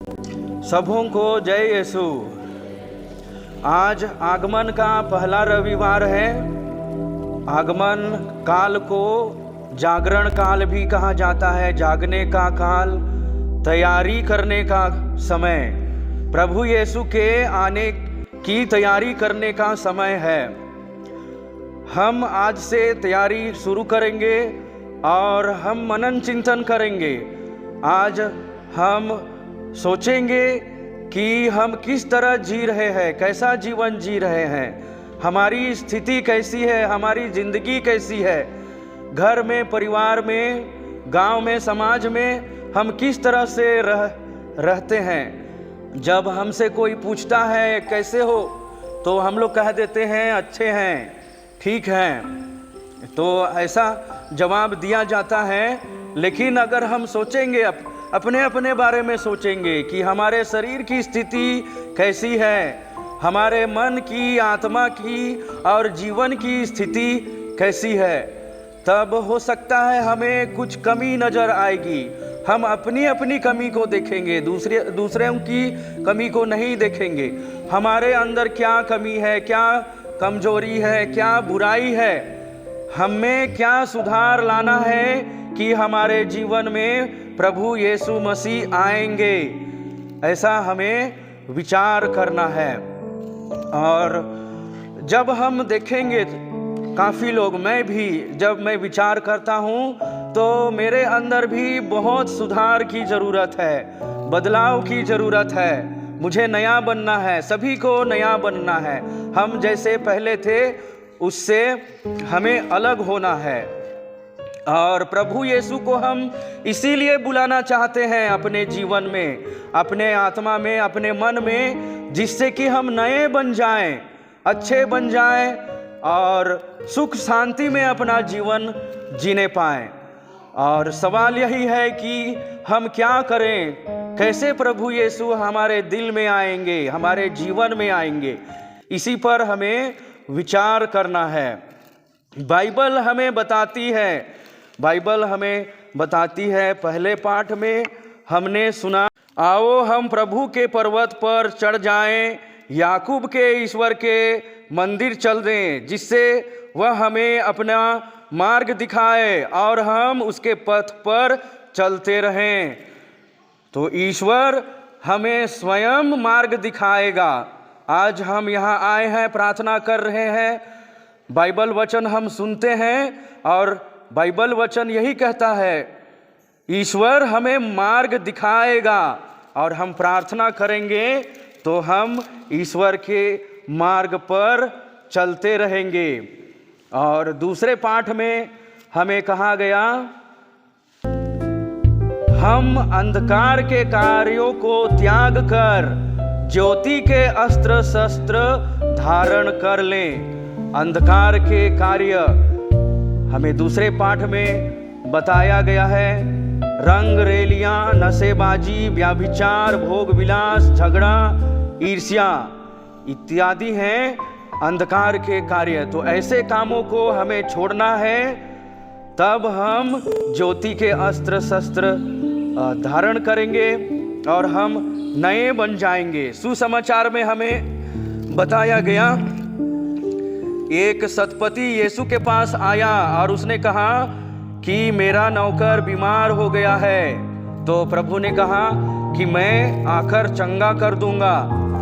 सबों को जय यीशु। आज आगमन का पहला रविवार है। आगमन काल को जागरण काल भी कहा जाता है, जागने का काल, तैयारी करने का समय, प्रभु यीशु के आने की तैयारी करने का समय है। हम आज से तैयारी शुरू करेंगे और हम मनन चिंतन करेंगे। आज हम सोचेंगे कि हम किस तरह जी रहे हैं, कैसा जीवन जी रहे हैं, हमारी स्थिति कैसी है, हमारी जिंदगी कैसी है, घर में, परिवार में, गांव में, समाज में हम किस तरह से रहते हैं। जब हमसे कोई पूछता है कैसे हो, तो हम लोग कह देते हैं अच्छे हैं, ठीक हैं, तो ऐसा जवाब दिया जाता है। लेकिन अगर हम सोचेंगे, अपने अपने बारे में सोचेंगे कि हमारे शरीर की स्थिति कैसी है, हमारे मन की, आत्मा की और जीवन की स्थिति कैसी है, तब हो सकता है हमें कुछ कमी नज़र आएगी। हम अपनी अपनी कमी को देखेंगे, दूसरों की कमी को नहीं देखेंगे। हमारे अंदर क्या कमी है, क्या कमजोरी है, क्या बुराई है, हमें क्या सुधार लाना है कि हमारे जीवन में प्रभु यीशु मसीह आएंगे, ऐसा हमें विचार करना है। और जब हम देखेंगे, काफ़ी लोग, मैं भी जब मैं विचार करता हूँ तो मेरे अंदर भी बहुत सुधार की ज़रूरत है, बदलाव की ज़रूरत है। मुझे नया बनना है, सभी को नया बनना है। हम जैसे पहले थे उससे हमें अलग होना है। और प्रभु यीशु को हम इसीलिए बुलाना चाहते हैं अपने जीवन में, अपने आत्मा में, अपने मन में, जिससे कि हम नए बन जाएं, अच्छे बन जाएं और सुख शांति में अपना जीवन जीने पाएं। और सवाल यही है कि हम क्या करें, कैसे प्रभु यीशु हमारे दिल में आएंगे, हमारे जीवन में आएंगे, इसी पर हमें विचार करना है। बाइबल हमें बताती है, पहले पाठ में हमने सुना, आओ हम प्रभु के पर्वत पर चढ़ जाएं, याकूब के ईश्वर के मंदिर चल दें, जिससे वह हमें अपना मार्ग दिखाए और हम उसके पथ पर चलते रहें। तो ईश्वर हमें स्वयं मार्ग दिखाएगा। आज हम यहाँ आए हैं, प्रार्थना कर रहे हैं, बाइबल वचन हम सुनते हैं और बाइबल वचन यही कहता है, ईश्वर हमें मार्ग दिखाएगा। और हम प्रार्थना करेंगे तो हम ईश्वर के मार्ग पर चलते रहेंगे। और दूसरे पाठ में हमें कहा गया, हम अंधकार के कार्यों को त्याग कर ज्योति के अस्त्र शस्त्र धारण कर लें। अंधकार के कार्य हमें दूसरे पाठ में बताया गया है। रंग रेलियां, नशेबाजी, व्याभिचार, भोग विलास, झगड़ा, ईर्ष्या इत्यादि हैं अंधकार के कार्य। तो ऐसे कामों को हमें छोड़ना है, तब हम ज्योति के अस्त्र शस्त्र धारण करेंगे और हम नए बन जाएंगे। सुसमाचार में हमें बताया गया, एक सतपति यीशु के पास आया और उसने कहा कि मेरा नौकर बीमार हो गया है। तो प्रभु ने कहा कि मैं आकर चंगा कर दूंगा।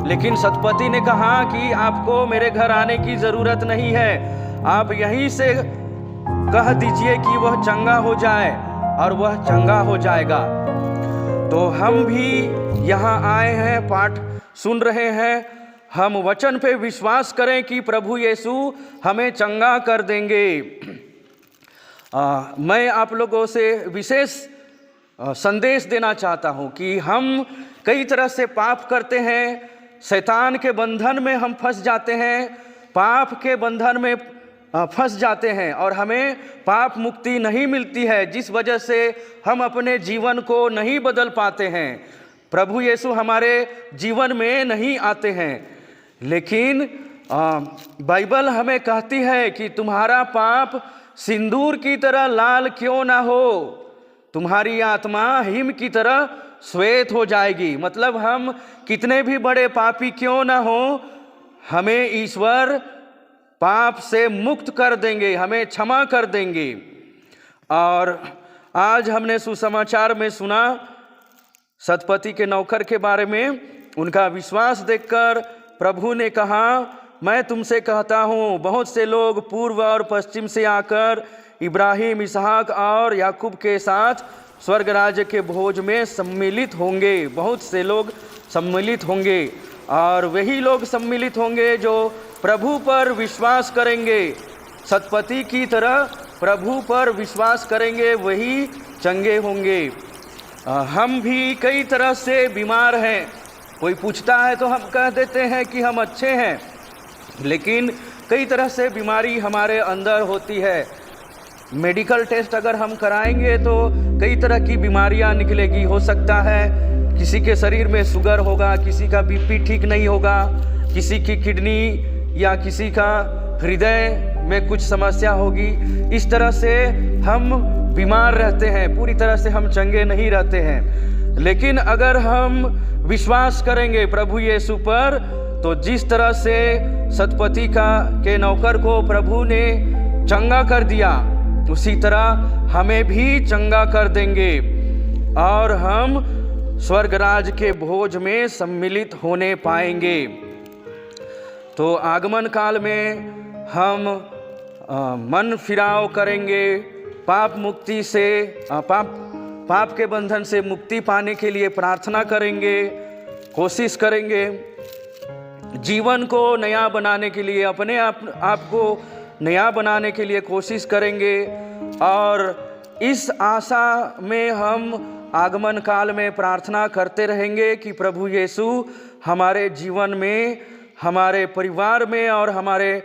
लेकिन सतपति ने कहा कि आपको मेरे घर आने की ज़रूरत नहीं है, आप यहीं से कह दीजिए कि वह चंगा हो जाए और वह चंगा हो जाएगा। तो हम भी यहाँ आए हैं, पाठ सुन रहे हैं, हम वचन पे विश्वास करें कि प्रभु यीशु हमें चंगा कर देंगे। मैं आप लोगों से विशेष संदेश देना चाहता हूँ कि हम कई तरह से पाप करते हैं, शैतान के बंधन में हम फंस जाते हैं, पाप के बंधन में फंस जाते हैं और हमें पाप मुक्ति नहीं मिलती है, जिस वजह से हम अपने जीवन को नहीं बदल पाते हैं, प्रभु यीशु हमारे जीवन में नहीं आते हैं। लेकिन बाइबल हमें कहती है कि तुम्हारा पाप सिंदूर की तरह लाल क्यों ना हो, तुम्हारी आत्मा हिम की तरह श्वेत हो जाएगी। मतलब हम कितने भी बड़े पापी क्यों ना हो, हमें ईश्वर पाप से मुक्त कर देंगे, हमें क्षमा कर देंगे। और आज हमने सुसमाचार में सुना सतपति के नौकर के बारे में। उनका विश्वास देखकर प्रभु ने कहा, मैं तुमसे कहता हूँ बहुत से लोग पूर्व और पश्चिम से आकर इब्राहिम, इसहाक और याकूब के साथ स्वर्ग राज्य के भोज में सम्मिलित होंगे। बहुत से लोग सम्मिलित होंगे और वही लोग सम्मिलित होंगे जो प्रभु पर विश्वास करेंगे, सतपति की तरह प्रभु पर विश्वास करेंगे, वही चंगे होंगे। हम भी कई तरह से बीमार हैं। कोई पूछता है तो हम कह देते हैं कि हम अच्छे हैं, लेकिन कई तरह से बीमारी हमारे अंदर होती है। मेडिकल टेस्ट अगर हम कराएंगे तो कई तरह की बीमारियां निकलेगी। हो सकता है किसी के शरीर में शुगर होगा, किसी का बीपी ठीक नहीं होगा, किसी की किडनी या किसी का हृदय में कुछ समस्या होगी। इस तरह से हम बीमार रहते हैं, पूरी तरह से हम चंगे नहीं रहते हैं। लेकिन अगर हम विश्वास करेंगे प्रभु यीशु पर, तो जिस तरह से सतपति के नौकर को प्रभु ने चंगा कर दिया, उसी तरह हमें भी चंगा कर देंगे और हम स्वर्ग राज के भोज में सम्मिलित होने पाएंगे। तो आगमन काल में हम मन फिराव करेंगे, पाप मुक्ति से पाप के बंधन से मुक्ति पाने के लिए प्रार्थना करेंगे, कोशिश करेंगे, जीवन को नया बनाने के लिए, अपने आप को नया बनाने के लिए कोशिश करेंगे। और इस आशा में हम आगमन काल में प्रार्थना करते रहेंगे कि प्रभु यीशु हमारे जीवन में, हमारे परिवार में और हमारे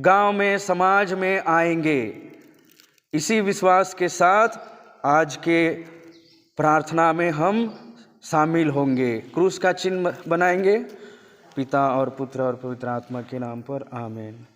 गांव में, समाज में आएंगे। इसी विश्वास के साथ आज के प्रार्थना में हम शामिल होंगे। क्रूस का चिन्ह बनाएंगे। पिता और पुत्र और पवित्र आत्मा के नाम पर, आमीन।